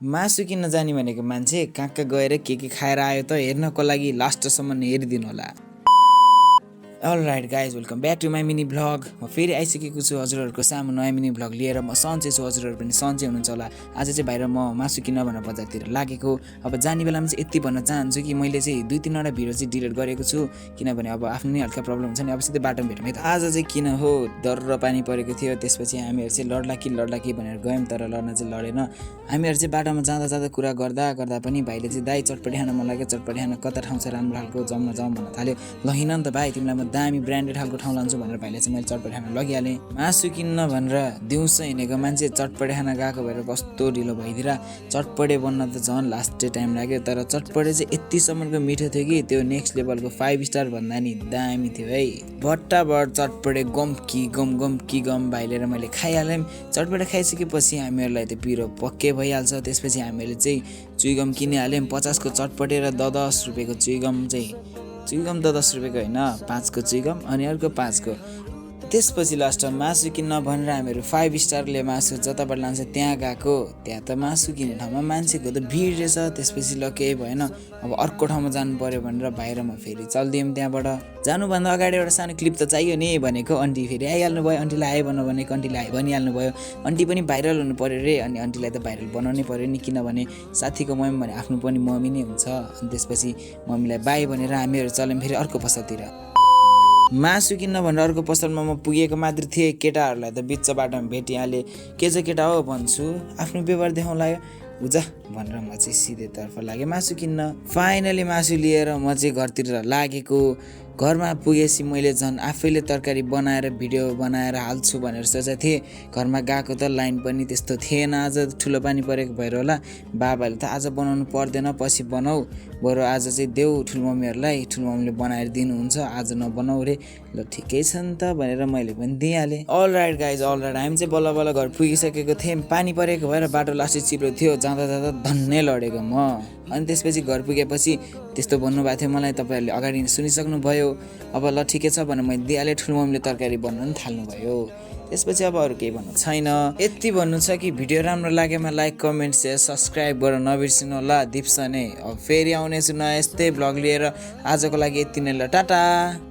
मासु किन्न जाने भनेको मान्छे कहाँ कहाँ गएर के खाएर आयो त हेर्नको लागि लास्टसम्म हेरिदिनु होला। Alright guys, welcome back to my mini vlog. म फेरि आइसकेको छु हजुरहरूको सामु नयाँ मिनी भ्लग लिएर। म सन्चै छु, हजुरहरू पनि सन्चै हुनुहुन्छ होला। आज चाहिँ बाहिर म मासु किन्न भनेर बजारतिर लागेको। अब जाने बेलामा चाहिँ यति भन्न चाहन्छु कि मैले चाहिँ 2-3वटा भिडियो चाहिँ डिलिट गरेको छु, किनभने अब आफ्नो नै हल्का प्रब्लम हुन्छ नि। अब सिधै बाटोमा भेट्यौँ त आज चाहिँ किन हो डर पानी परेको थियो। त्यसपछि हामीहरू चाहिँ लड्ला कि भनेर गयौँ, तर लड्न चाहिँ लडेन। हामीहरू चाहिँ बाटोमा जाँदा कुरा गर्दा पनि भाइले चाहिँ दाइ चटपटी खान मन लाग्यो, चटपटी खान कता ठाउँ छ राम्रो खालको जाउँ भन्न थाल्यो। ल हिँड नि त भाइ, तिमीलाई म दामी ब्रान्डेड खालको ठाउँ लान्छु भनेर भाइले चाहिँ मैले चटपटी खान लगिहालेँ। मासु किन्न भनेर दिउँसो हिँडेको मान्छे चटपटी खान गएको भएर कस्तो ढिलो भइदिएर चटपटे बन्न त झन् लास्टै टाइम लाग्यो। तर चटपटे चाहिँ यतिसम्मको मिठो थियो कि त्यो नेक्स्ट लेभलको 5 स्टार भन्दा नि दामी थियो है। भट्टाभट चटपटे गम कि गम भाइले र मैले खाइहालेँ। चटपटे खाइसकेपछि हामीहरूलाई त पिरो पक्कै भइहाल्छ। त्यसपछि हामीले चाहिँ चुइगम किनिहाल्यौँ। 50 को चटपटे र 10 रुपियाँको चुइगम त 10 रुपियाँको होइन, 5 को चुइगम अनि अर्को 5 को। त्यसपछि लास्टमा मासु किन्न भनेर हामीहरू 5 स्टारले मासु जताबाट लान्छ त्यहाँ गएको। त्यहाँ त मासु किन्ने ठाउँमा मान्छेको त भिड रहेछ। त्यसपछि ल केही भएन, अब अर्को ठाउँमा जानु पर्यो भनेर बाहिर म फेरि चल्दियौँ। त्यहाँबाट जानुभन्दा अगाडि एउटा सानो क्लिप त चाहियो नि भनेको आन्टी फेरि आइहाल्नु भयो। आन्टीलाई आयो भनेको आन्टीलाई आयो भनिहाल्नु भयो। आन्टी पनि भाइरल हुनु पर्यो रे, अनि आन्टीलाई त भाइरल बनाउनै पर्यो नि, किनभने साथीको मम्मी भने आफ्नो पनि मम्मी नै हुन्छ। अनि त्यसपछि मम्मीलाई बाई भनेर हामीहरू चल्यौँ फेरि अर्को पसलतिर। मासु किन्न भनेर अर्को पसलमा म पुगेको मात्र थिएँ। केटाहरूलाई त बिच बाटोमा भेटिहालेँ। के चाहिँ केटा हो भन्छु, आफ्नो व्यवहार देखाउन लाग्यो बुझा भनेर म चाहिँ सिधैतर्फ लागेँ मासु किन्न। फाइनली मासु लिएर म चाहिँ घरतिर लागेको। घरमा पुगेपछि मैले झन् आफैले तरकारी बनाएर भिडियो बनाएर हाल्छु भनेर सोचेको थिएँ। घरमा गएको त लाइन पनि त्यस्तो थिएन। आज ठुलो पानी परेको भएर होला बाबाले त आज बनाउनु पर्दैन, पछि बनाऊ, बरु आज चाहिँ देऊ ठुलोमम्मीहरूलाई, ठुलोमम्मीले बनाएर दिनुहुन्छ, आज नबनाऊ रे। ल ठिकै छ नि त भनेर मैले पनि दिइहालेँ। अलराइट गाइज, अलराइट, हामी चाहिँ बल्ल घर पुगिसकेको थियौँ। पानी परेको भएर बाटो लास्टै चिप्लो थियो। जाँदा धन्नै लडेको म। अनि त्यसपछि घर पुगेपछि त्यस्तो भन्नुभएको थियो मलाई, तपाईँहरूले अगाडि सुनिसक्नु भयो। अब ल ठिकै छ भनेर मैले दिइहालेँ। ठुलोमम्मीले तरकारी बनाउन थाल्नुभयो। त्यसपछि अब अरू केही भन्नु छैन। यति भन्नु छ कि भिडियो राम्रो लागेमा लाइक, कमेन्ट, सेयर, सब्सक्राइब गर्न नबिर्सिनु होला। दिप्स नै अब फेरि आउनेछु नयाँ यस्तै भ्लग लिएर। आजको लागि यति नै, ल टाटा।